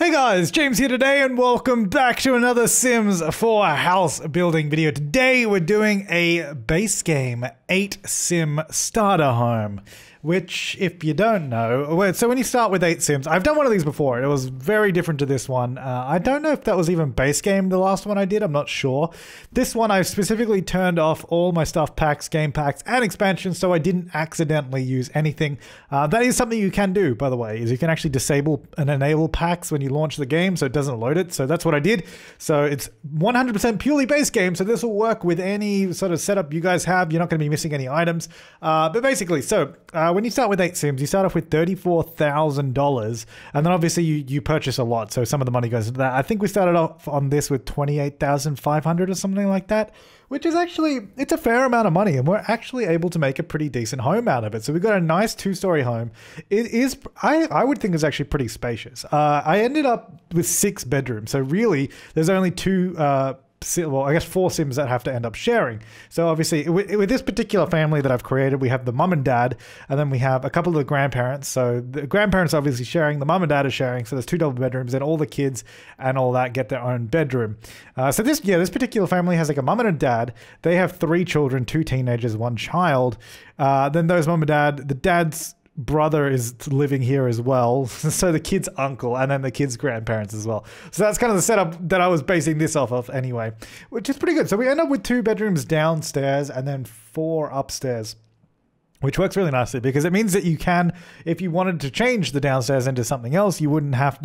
Hey guys, James here today and welcome back to another Sims 4 house building video. Today we're doing a base game 8 sim starter home, which if you don't know, so when you start with 8 sims, I've done one of these before. It was very different to this one. I don't know if that was even base game, the last one I did, I'm not sure. This one I specifically turned off all my stuff packs, game packs and expansions so I didn't accidentally use anything. That is something you can do, by the way, is you can actually disable and enable packs when you launch the game so it doesn't load it. So that's what I did. So it's 100% purely base game, so this will work with any sort of setup you guys have. You're not going to be missing any items. But basically, so when you start with 8 sims, you start off with $34,000 and then obviously you purchase a lot, so some of the money goes into that. I think we started off on this with 28,500 or something like that, which is actually, it's a fair amount of money and we're actually able to make a pretty decent home out of it. So we've got a nice 2-story home. It is, I would think, is actually pretty spacious. I ended up with 6 bedrooms, so really there's only 2 well, I guess 4 sims that have to end up sharing. So obviously with this particular family that I've created, we have the mum and dad, and then we have a couple of the grandparents. So the grandparents are obviously sharing, the mum and dad are sharing. So there's 2 double bedrooms and all the kids and all that get their own bedroom. So this particular family has like a mum and a dad. They have 3 children, 2 teenagers, 1 child. Then those mum and dad, the dad's brother is living here as well, so the kid's uncle and then the kid's grandparents as well. So that's kind of the setup that I was basing this off of anyway, which is pretty good. So we end up with 2 bedrooms downstairs and then 4 upstairs, which works really nicely because it means that you can, if you wanted to change the downstairs into something else, you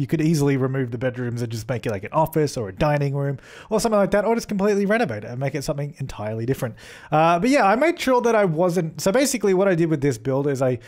could easily remove the bedrooms and just make it like an office or a dining room or something like that, or just completely renovate it and make it something entirely different. But yeah, I made sure that I wasn't, so basically what I did with this build is I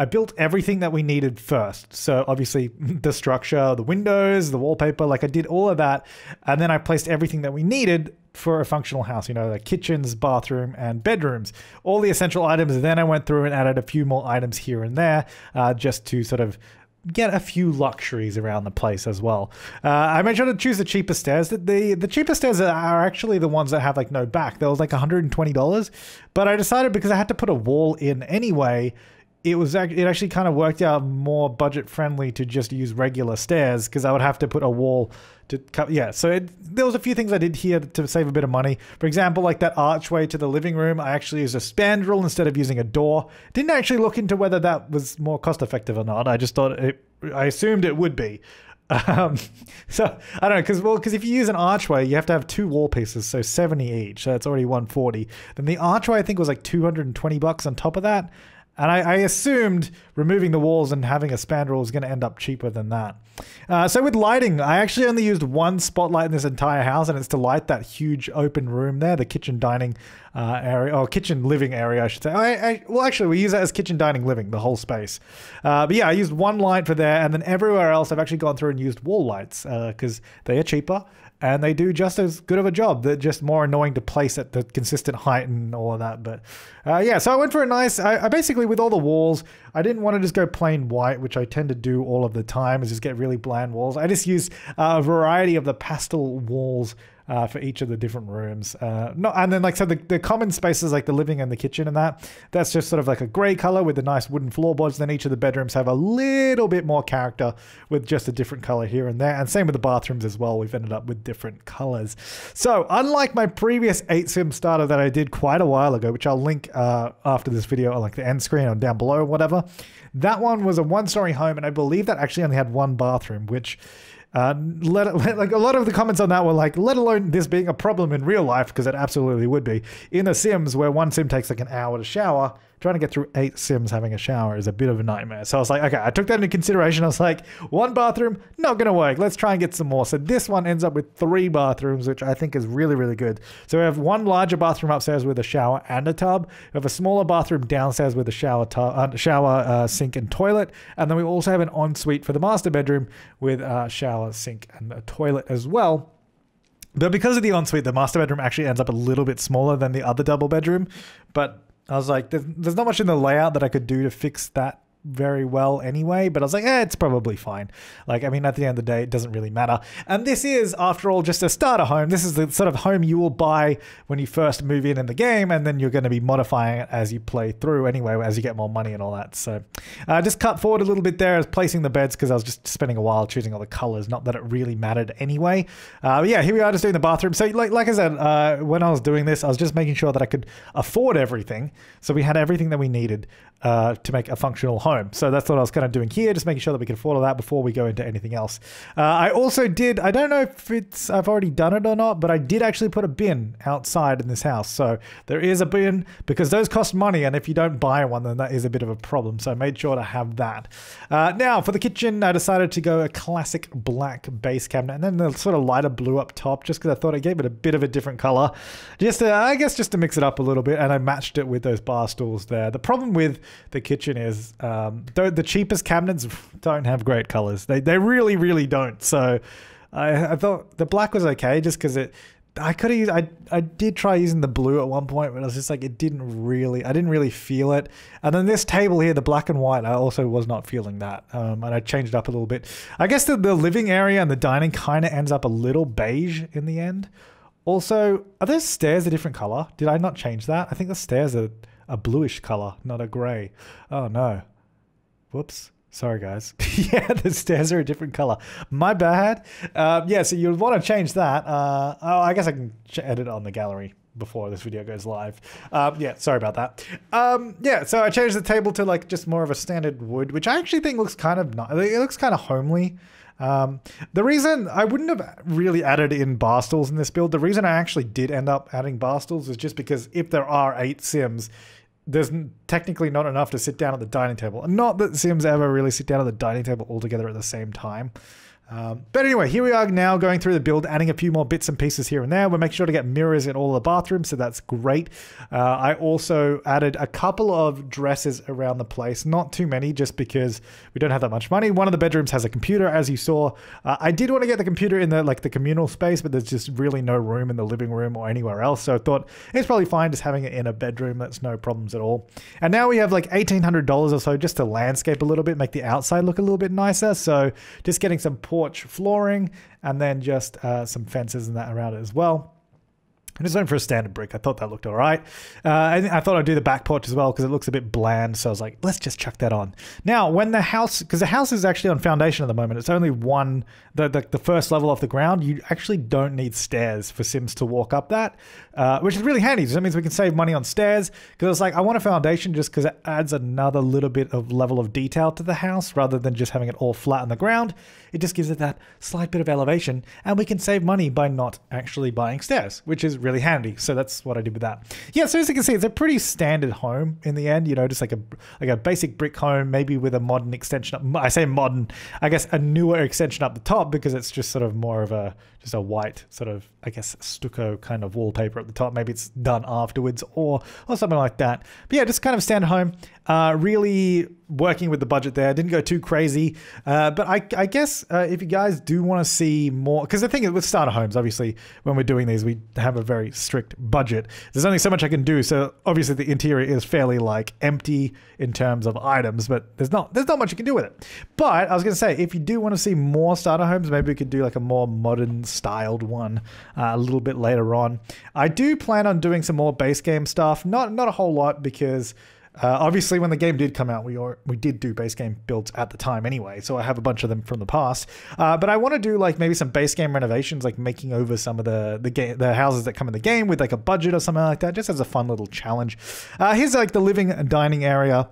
built everything that we needed first. So obviously the structure, the windows, the wallpaper, like I did all of that. And then I placed everything that we needed for a functional house, you know, like kitchens, bathroom, and bedrooms, all the essential items. And then I went through and added a few more items here and there, just to sort of get a few luxuries around the place as well. I made sure to choose the cheapest stairs. The cheapest stairs are actually the ones that have like no back. That was like $120, but I decided because I had to put a wall in anyway, it actually kind of worked out more budget friendly to just use regular stairs because I would have to put a wall to cut. Yeah, so there was a few things I did here to save a bit of money. For example, like that archway to the living room, I actually used a spandrel instead of using a door. Didn't actually look into whether that was more cost effective or not. I just thought I assumed it would be. So I don't know, because if you use an archway, you have to have 2 wall pieces, so 70 each. So that's already 140. Then the archway I think was like $220 on top of that. And I assumed removing the walls and having a spandrel was going to end up cheaper than that. So with lighting, I actually only used 1 spotlight in this entire house, and it's to light that huge open room there, the kitchen dining area, or kitchen living area, I should say. Well, actually, we use that as kitchen dining living, the whole space. But yeah, I used 1 light for there, and then everywhere else, I've actually gone through and used wall lights because they are cheaper. And they do just as good of a job. They're just more annoying to place at the consistent height and all of that. But yeah, so I went for a nice, I basically, with all the walls, I didn't want to just go plain white, which I tend to do all of the time, is just get really bland walls. I just used a variety of the pastel walls for each of the different rooms. And then like, so the common spaces like the living and the kitchen and that's just sort of like a gray color with the nice wooden floorboards. Then each of the bedrooms have a little bit more character with just a different color here and there. And same with the bathrooms as well. We've ended up with different colors. So unlike my previous 8 sim starter that I did quite a while ago, which I'll link after this video, or like the end screen or down below or whatever, that one was a 1-story home. And I believe that actually only had 1 bathroom, which like a lot of the comments on that were like, let alone this being a problem in real life, because it absolutely would be. In The Sims, where 1 sim takes like an hour to shower, trying to get through 8 sims having a shower is a bit of a nightmare. So I was like, okay, I took that into consideration. I was like, 1 bathroom, not going to work. Let's try and get some more. So this one ends up with 3 bathrooms, which I think is really, really good. So we have 1 larger bathroom upstairs with a shower and a tub. We have a smaller bathroom downstairs with a shower, sink and toilet. And then we also have an ensuite for the master bedroom with a shower, sink and a toilet as well. But because of the ensuite, the master bedroom actually ends up a little bit smaller than the other double bedroom. But I was like, there's not much in the layout that I could do to fix that very well anyway, but I was like, it's probably fine. Like, I mean, at the end of the day, it doesn't really matter. And this is, after all, just a starter home. This is the sort of home you will buy when you first move in the game, and then you're going to be modifying it as you play through anyway, as you get more money and all that. So just cut forward a little bit there as placing the beds, because I was just spending a while choosing all the colors, not that it really mattered anyway. But yeah, here we are just doing the bathroom. So like I said, when I was doing this, I was just making sure that I could afford everything. So we had everything that we needed to make a functional home. So that's what I was kind of doing here, just making sure that we can afford all that before we go into anything else. I also did, I don't know if I've already done it or not, but I did actually put a bin outside in this house. So there is a bin, because those cost money, and if you don't buy one, then that is a bit of a problem. So I made sure to have that. Now for the kitchen, I decided to go a classic black base cabinet, and then the sort of lighter blue up top, just because I thought I gave it a bit of a different color. I guess just to mix it up a little bit, and I matched it with those bar stools there. The problem with the kitchen is the cheapest cabinets don't have great colors. They really, really don't. So I thought the black was okay, just because I could have used, I did try using the blue at one point, but I was just like, I didn't really feel it. And then this table here, the black and white, I also was not feeling that. And I changed it up a little bit. I guess the living area and the dining kind of ends up a little beige in the end. Also, are those stairs a different color? Did I not change that? I think the stairs are a bluish color, not a gray. Oh no. Whoops. Sorry guys. Yeah, the stairs are a different color. My bad. Yeah, so you'd want to change that. I guess I can edit it on the gallery before this video goes live. Yeah, sorry about that. Yeah, so I changed the table to like just more of a standard wood, which I actually think looks kind of nice. It looks kind of homely. The reason I wouldn't have really added in bar stools in this build, the reason I actually did end up adding bar stools is just because if there are 8 Sims, there's technically not enough to sit down at the dining table. And not that Sims ever really sit down at the dining table all together at the same time. But anyway, here we are now going through the build, adding a few more bits and pieces here and there. We're making sure to get mirrors in all the bathrooms, so that's great. I also added a couple of dresses around the place, not too many, just because we don't have that much money. One of the bedrooms has a computer, as you saw. I did want to get the computer in the communal space, but there's just really no room in the living room or anywhere else. So I thought it's probably fine just having it in a bedroom. That's no problems at all. And now we have like $1,800 or so just to landscape a little bit, make the outside look a little bit nicer. So just getting some porch flooring, and then just some fences and that around it as well. I'm just going for a standard brick. I thought that looked all right. I thought I'd do the back porch as well because it looks a bit bland. So I was like, let's just chuck that on. Now, when the house, because the house is actually on foundation at the moment, it's only one, the first level off the ground. You actually don't need stairs for Sims to walk up that, which is really handy. So that means we can save money on stairs, because it's like, I want a foundation just because it adds another little bit of level of detail to the house rather than just having it all flat on the ground. It just gives it that slight bit of elevation, and we can save money by not actually buying stairs, which is really handy. So that's what I did with that. Yeah, so as you can see, it's a pretty standard home in the end, you know, just like a basic brick home, maybe with a modern extension. I say modern, I guess a newer extension up the top, because it's just sort of more of just a white sort of, I guess, stucco kind of wallpaper at the top. Maybe it's done afterwards or something like that. But yeah, just kind of standard home. Really working with the budget there. Didn't go too crazy. But I guess if you guys do want to see more, because the thing is with starter homes, obviously, when we're doing these, we have a very strict budget. There's only so much I can do. So obviously the interior is fairly like empty in terms of items, but there's not much you can do with it. But I was going to say, if you do want to see more starter homes, maybe we could do like a more modern styled one a little bit later on. I do plan on doing some more base game stuff. Not a whole lot, because obviously when the game did come out, we did do base game builds at the time anyway, so I have a bunch of them from the past. But I want to do like maybe some base game renovations, like making over some of the houses that come in the game with like a budget or something like that, just as a fun little challenge. Here's like the living and dining area,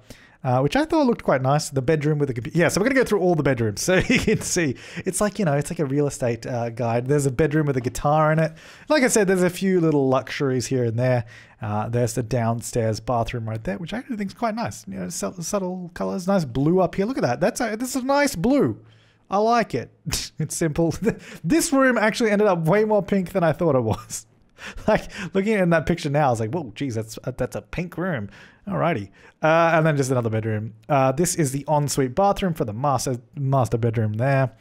which I thought looked quite nice. The bedroom with the computer. Yeah, so we're going to go through all the bedrooms so you can see. It's like, you know, it's like a real estate guide. There's a bedroom with a guitar in it. Like I said, there's a few little luxuries here and there. There's the downstairs bathroom right there, which I actually think is quite nice. You know, subtle colors. Nice blue up here. Look at that. This is a nice blue. I like it. It's simple. This room actually ended up way more pink than I thought it was. Like, looking in that picture now, I was like, whoa, geez, that's a pink room. Alrighty. And then just another bedroom. This is the ensuite bathroom for the master bedroom there.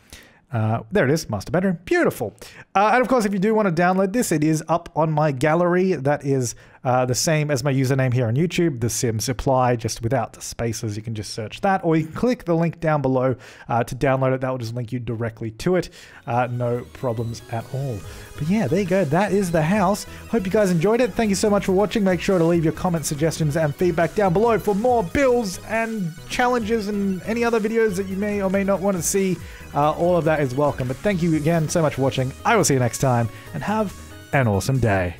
There it is, master bedroom. Beautiful. And of course, if you do want to download this, it is up on my gallery. That is the same as my username here on YouTube, The Sims Apply, just without the spaces. You can just search that, or you can click the link down below to download it. That will just link you directly to it. No problems at all. But yeah, there you go. That is the house. Hope you guys enjoyed it. Thank you so much for watching. Make sure to leave your comments, suggestions, and feedback down below for more builds and challenges and any other videos that you may or may not want to see. All of that is welcome. But thank you again so much for watching. I will see you next time, and have an awesome day.